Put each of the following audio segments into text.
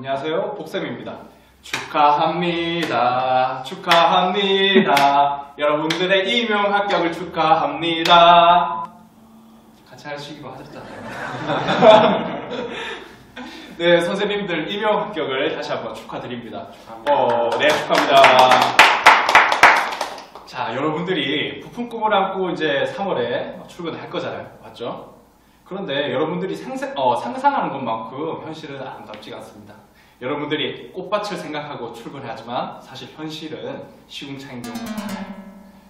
안녕하세요, 복쌤입니다. 축하합니다. 축하합니다. 여러분들의 임용 합격을 축하합니다. 같이 하시기로 하셨잖아요. 네, 선생님들 임용 합격을 다시 한번 축하드립니다. 네, 축하합니다. 자, 여러분들이 부푼 꿈을 안고 이제 3월에 출근을 할 거잖아요. 맞죠? 그런데 여러분들이 상상하는 것만큼 현실은 아름답지가 않습니다. 여러분들이 꽃밭을 생각하고 출근하지만 사실 현실은 시궁창인 경우가 많아요.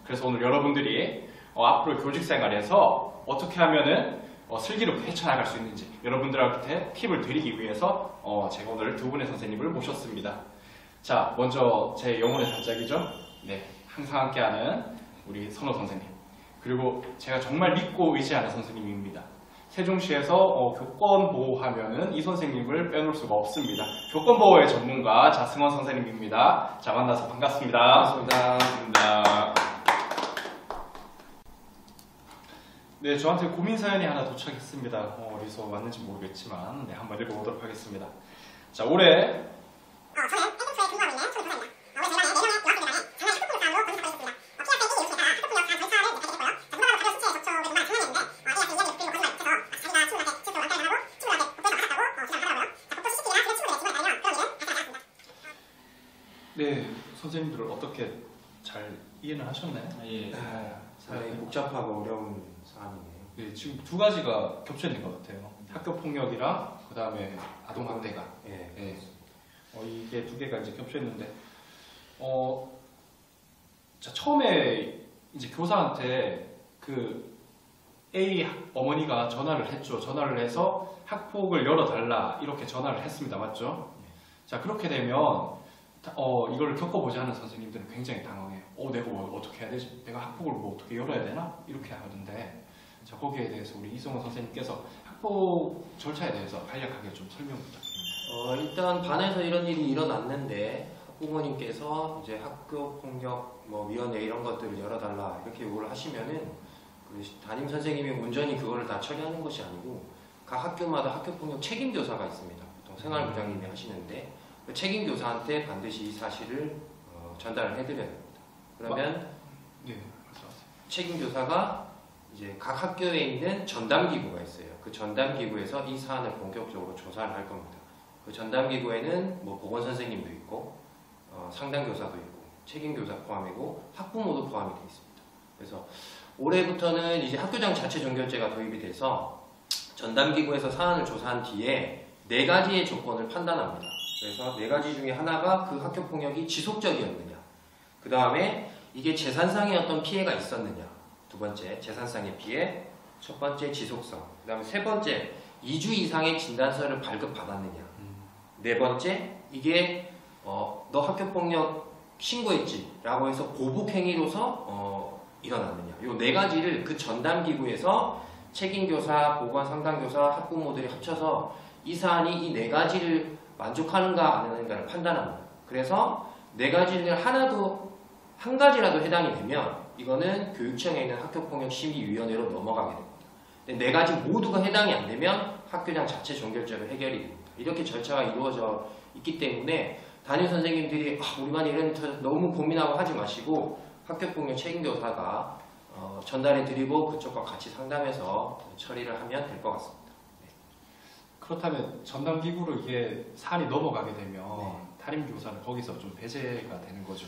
그래서 오늘 여러분들이 앞으로 교직 생활에서 어떻게 하면은 슬기롭게 헤쳐나갈 수 있는지 여러분들한테 팁을 드리기 위해서 제가 오늘 두 분의 선생님을 모셨습니다. 자, 먼저 제 영혼의 단짝이죠. 네, 항상 함께하는 우리 선호 선생님, 그리고 제가 정말 믿고 의지하는 선생님입니다. 세종시에서 교권 보호하면은 이 선생님을 빼놓을 수가 없습니다. 교권 보호의 전문가 자승원 선생님입니다. 자, 만나서 반갑습니다. 반갑습니다. 네, 저한테 고민 사연이 하나 도착했습니다. 어디서 왔는지 모르겠지만 한번 읽어보도록 하겠습니다. 자, 올해 저는 해동초에 근무하고 있는 손호선입니다. 올해 저희가 내년에 여학생들 간에 장애 학교폭력 사안으로 검색하고 있습니다. 피아스의 이웃에다가 학교폭력 사안 절차를 내게 됐고요. 전문가로 가벼운 수치의 접촉을 정말 장난이었는데 A한테 이야기를 듣고 거짓말을 못해서 자기가 친구한테 실수로 왕따를 당하고 친구한테 복도에서 맞았다고 주장을 하더라고요. 자, 복도 CCTV나 주변 친구들의 집을 다니면 그런 일은 발생하지 않습니다. 네, 선생님들을 어떻게 잘 이해는 하셨나요? 예. 상당히 복잡하고 어려운 사안이네요. 네, 지금 두 가지가 겹쳐 있는 것 같아요. 학교 폭력이랑 그 다음에 아동 학대가. 예. 네. 이게 두 개가 이제 겹쳐 있는데, 자, 처음에 이제 교사한테 그 A 어머니가 전화를 했죠. 전화를 해서 학폭을 열어달라 이렇게 전화를 했습니다. 맞죠? 자, 그렇게 되면 이걸 겪어보지 않은 선생님들은 굉장히 당황해요. 내가 뭐 어떻게 해야 되지? 내가 학폭을 뭐 어떻게 열어야 되나? 이렇게 하는데, 자, 거기에 대해서 우리 이승원 선생님께서 학폭 절차에 대해서 간략하게 좀 설명 부탁드립니다. 일단 반에서 이런 일이 일어났는데 학부모님께서 이제 학교 폭력 위원회 이런 것들을 열어달라 이렇게 요구를 하시면은 담임 선생님이 온전히 그거를 다 처리하는 것이 아니고 각 학교마다 학교 폭력 책임 교사가 있습니다. 보통 생활부장님이 하시는데 그 책임 교사한테 반드시 이 사실을 전달을 해드려야 됩니다. 그러면 네, 말씀하세요. 책임 교사가 이제 각 학교에 있는 전담 기구가 있어요. 그 전담 기구에서 이 사안을 본격적으로 조사를 할 겁니다. 그 전담 기구에는 보건 선생님도 있고 상담 교사도 있고 책임 교사 포함이고 학부모도 포함이 되어 있습니다. 그래서 올해부터는 이제 학교장 자체 종결제가 도입이 돼서 전담 기구에서 사안을 조사한 뒤에 4가지의 조건을 판단합니다. 그래서 4가지 중에 하나가 그 학교 폭력이 지속적이었느냐, 그 다음에 이게 재산상의 어떤 피해가 있었느냐, 두 번째 재산상의 피해, 첫 번째 지속성, 그 다음에 세 번째 2주 이상의 진단서를 발급받았느냐, 네 번째 이게 너 학교폭력 신고했지 라고 해서 보복행위로서 일어났느냐, 요 4가지를 그 전담기구에서 책임교사, 보건 상담교사, 학부모들이 합쳐서 이 사안이 이 4가지를 만족하는가 안 하는가를 판단합니다. 그래서 4가지를 한 가지라도 해당이 되면 이거는 교육청에 있는 학교폭력심의위원회로 넘어가게 됩니다. 근데 4가지 모두가 해당이 안 되면 학교장 자체 종결제로 해결이 됩니다. 이렇게 절차가 이루어져 있기 때문에 담임 선생님들이 우리 반이 이런 너무 고민하고 하지 마시고 학교폭력 책임교사가 전달해 드리고 그쪽과 같이 상담해서 처리를 하면 될 것 같습니다. 네. 그렇다면 전담기구로 이게 사안이 넘어가게 되면 담임교사는 거기서 좀 배제가 되는 거죠?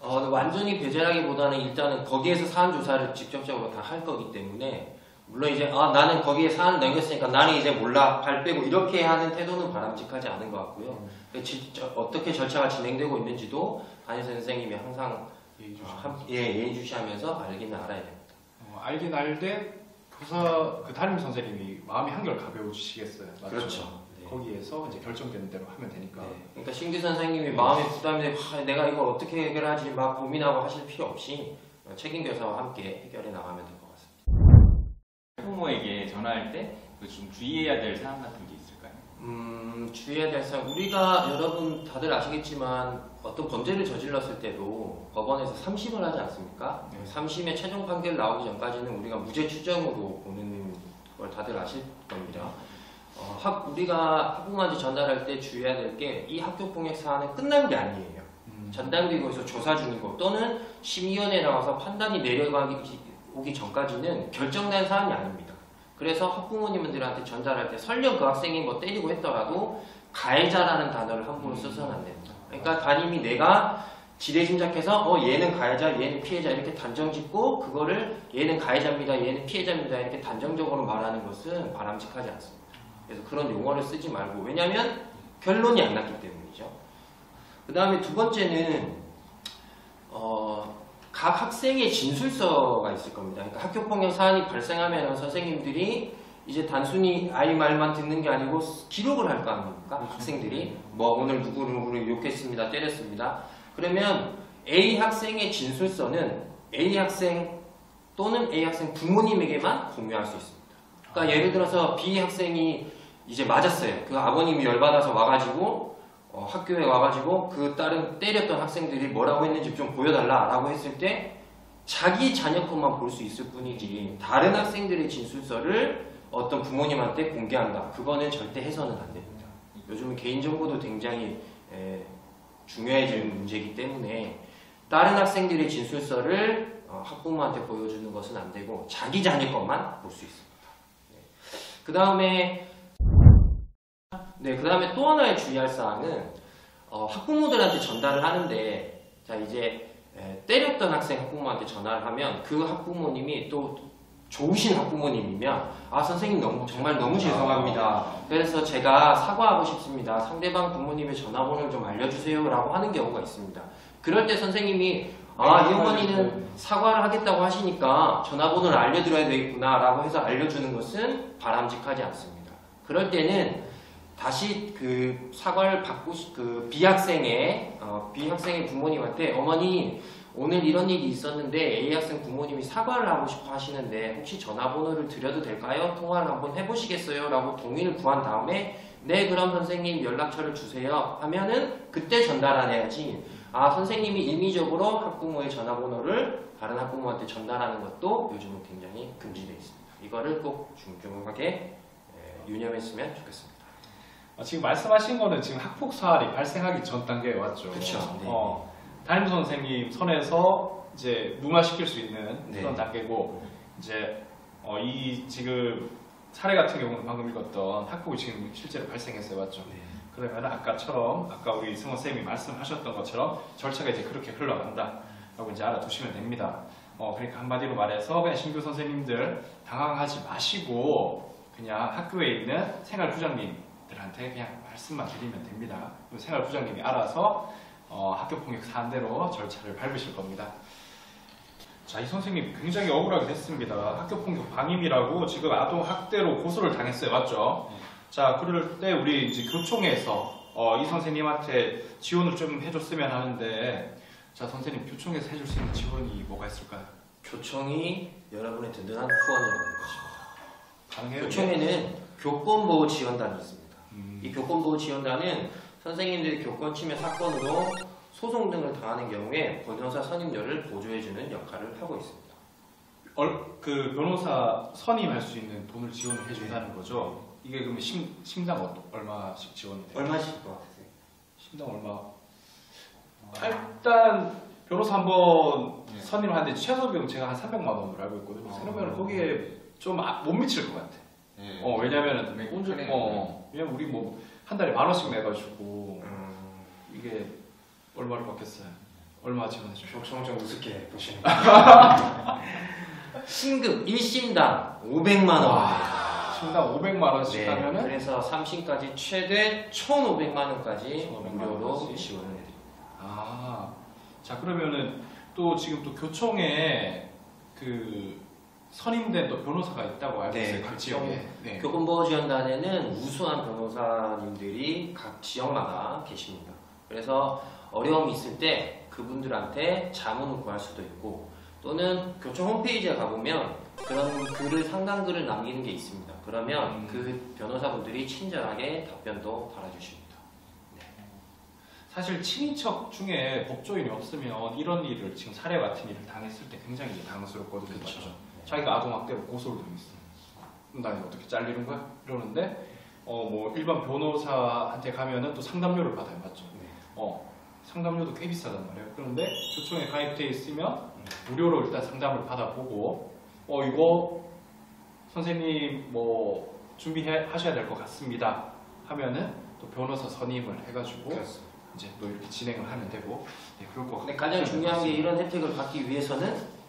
완전히 배제라기보다는 일단은 거기에서 사안 조사를 직접적으로 다 할 거기 때문에, 물론 이제 나는 거기에 사안을 넘겼으니까 나는 이제 몰라 발 빼고 이렇게 하는 태도는 바람직하지 않은 것 같고요. 어떻게 절차가 진행되고 있는지도 담임 선생님이 항상 예의주시하면서 알기는 알아야 됩니다. 알긴 알되 교사 담임 선생님이 마음이 한결 가벼워지시겠어요. 맞죠? 그렇죠. 네. 거기에서 이제 결정되는 대로 하면 되니까. 네. 그러니까 신규 선생님이 마음이 부담이 돼 내가 이걸 어떻게 해결하지 막 고민하고 하실 필요 없이 책임 교사와 함께 해결해 나가면 될 것 같습니다. 학부모에게 전화할 때 좀 주의해야 될 사항 같은 게 있을까요? 주의해야 될 사항, 우리가 여러분 다들 아시겠지만 어떤 범죄를 저질렀을 때도 법원에서 3심을 하지 않습니까? 3심의 최종 판결 나오기 전까지는 우리가 무죄 추정으로 보는 걸 다들 아실 겁니다. 우리가 학부모한테 전달할 때 주의해야 될 게 이 학교폭력 사안은 끝난 게 아니에요. 전담기구에서 조사 중이고 또는 심의위원회에 나와서 판단이 오기 전까지는 결정난 사안이 아닙니다. 그래서 학부모님들한테 전달할 때 설령 그 학생이 뭐 때리고 했더라도 가해자라는 단어를 함부로 써서는 안 됩니다. 그러니까 담임이 내가 지레짐작해서 얘는 가해자, 얘는 피해자 이렇게 단정짓고 그거를 얘는 가해자입니다, 얘는 피해자입니다 이렇게 단정적으로 말하는 것은 바람직하지 않습니다. 그래서 그런 용어를 쓰지 말고 왜냐하면 결론이 안 났기 때문이죠. 그 다음에 두 번째는 각 학생의 진술서가 있을 겁니다. 그러니까 학교폭력 사안이 발생하면 선생님들이 이제 단순히 아이 말만 듣는 게 아니고 기록을 할 거 아닙니까? 학생들이 뭐 오늘 누구를 욕했습니다, 때렸습니다. 그러면 A 학생의 진술서는 A 학생 또는 A 학생 부모님에게만 공유할 수 있습니다. 그러니까 예를 들어서 B 학생이 이제 맞았어요. 그 아버님이 열받아서 와가지고 학교에 와가지고 그 다른 때렸던 학생들이 뭐라고 했는지 좀 보여달라라고 했을 때 자기 자녀 것만 볼 수 있을 뿐이지 다른 학생들의 진술서를 어떤 부모님한테 공개한다. 그거는 절대 해서는 안 됩니다. 요즘은 개인정보도 굉장히 중요해지는 문제이기 때문에 다른 학생들의 진술서를 학부모한테 보여주는 것은 안 되고 자기 자녀 것만 볼 수 있습니다. 그 다음에 또 하나의 주의할 사항은 학부모들한테 전달을 하는데 자 이제 때렸던 학생 학부모한테 전화를 하면 그 학부모님이 또 좋으신 학부모님이면 선생님 정말 너무 죄송합니다. 그래서 제가 사과하고 싶습니다. 상대방 부모님의 전화번호를 좀 알려주세요 라고 하는 경우가 있습니다. 그럴 때 선생님이 이 어머니는 사과를 하겠다고 하시니까 전화번호를 알려드려야 되겠구나 라고 해서 알려주는 것은 바람직하지 않습니다. 그럴 때는 다시 그 사과를 받고 그 B학생의 부모님한테 어머니 오늘 이런 일이 있었는데 A학생 부모님이 사과를 하고 싶어 하시는데 혹시 전화번호를 드려도 될까요? 통화를 한번 해보시겠어요? 라고 동의를 구한 다음에 네 그럼 선생님 연락처를 주세요 하면은 그때 전달 안 해야지 선생님이 임의적으로 학부모의 전화번호를 다른 학부모한테 전달하는 것도 요즘은 굉장히 금지되어 있습니다. 이거를 꼭 중요하게 유념했으면 좋겠습니다. 지금 말씀하신 거는 지금 학폭 사안이 발생하기 전 단계에 왔죠. 그렇죠. 네. 담임 선생님 선에서 이제 무마시킬 수 있는 네. 그런 단계고 이제 이 지금 사례 같은 경우는 방금 읽었던 학폭이 지금 실제로 발생했어요, 맞죠? 네. 그러면 아까 우리 승원 쌤이 말씀하셨던 것처럼 절차가 이제 그렇게 흘러간다라고 이제 알아두시면 됩니다. 그러니까 한마디로 말해서 그냥 신규 선생님들 당황하지 마시고 그냥 학교에 있는 생활부장님들한테 그냥 말씀만 드리면 됩니다. 생활부장님이 알아서 학교폭력 사안대로 절차를 밟으실 겁니다. 자, 이 선생님 굉장히 억울하게 됐습니다. 학교폭력 방임이라고 지금 아동학대로 고소를 당했어요. 맞죠? 자, 그럴 때 우리 이제 교총에서 이 선생님한테 지원을 좀 해줬으면 하는데 자, 선생님 교총에서 해줄 수 있는 지원이 뭐가 있을까요? 교총이 여러분의 든든한 후원자가 될 것입니다. 가능해요? 교총에는 교권보호지원단이 있습니다. 이 교권보호지원단은 선생님들이 교권 침해 사건으로 소송 등을 당하는 경우에 변호사 선임료를 보조해주는 역할을 하고 있습니다. 그 변호사 선임할 수 있는 돈을 지원을 해준다는 거죠? 이게 그러면 심당 얼마씩 지원이 돼요? 얼마씩 것 같으세요? 심당 얼마? 일단 변호사 한번 선임을 하는데 최소 비용 제가 한 300만 원으로 알고 있거든요. 그러면 거기에 좀 못 미칠 것 같아. 왜냐면은 왜냐면 우리 뭐 한 달에 10,000원씩 내가지고 이게 얼마를 받겠어요? 얼마 지원해주죠? 교총 좀 우습게 보시는 신급 1심당 500만 원. 심당 500만 원씩 네, 하면은 그래서 3심까지 최대 1,500만 원까지 1,500만 무료로 원까지? 지원을 해드립니다. 자 그러면은 또 지금 또 교총에 그 선임된 또 변호사가 있다고 알고 있어요. 각 지역에. 네. 교권보호지원단에는 우수한 변호사님들이 각 지역마다 계십니다. 그래서 어려움이 있을 때 그분들한테 자문을 구할 수도 있고 또는 교총 홈페이지에 가보면 그런 글을 상담글을 남기는 게 있습니다. 그러면 그 변호사분들이 친절하게 답변도 달아주십니다. 사실 친인척 중에 법조인이 없으면 이런 일을 지금 사례 같은 일을 당했을 때 굉장히 이제 당황스럽거든요. 그렇죠. 맞죠? 자기가 아동학대로 고소를 당했어. 나 이거 어떻게 잘리는 거야? 이러는데 뭐 일반 변호사한테 가면은 또 상담료를 받아요, 맞죠? 네. 상담료도 꽤 비싸단 말이에요. 그런데 교총에 가입돼 있으면 무료로 일단 상담을 받아보고, 이거 선생님 뭐 준비하셔야 될 것 같습니다 하면은 또 변호사 선임을 해가지고 그렇습니다. 이제 또 이렇게 진행을 하면 되고, 네, 그럴 것 근데 같아요. 가장 중요한 게 이런 혜택을 받기 위해서는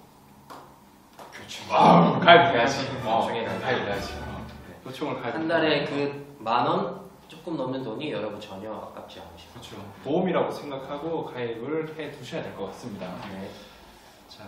가입해야지. 교총에 가입해야지. 교총을 가입. 한 달에 그 10,000원 조금 넘는 돈이 여러분 전혀 아깝지 않으시죠. 그렇죠. 보험이라고 생각하고 가입을 해 두셔야 될 것 같습니다. 네. 자,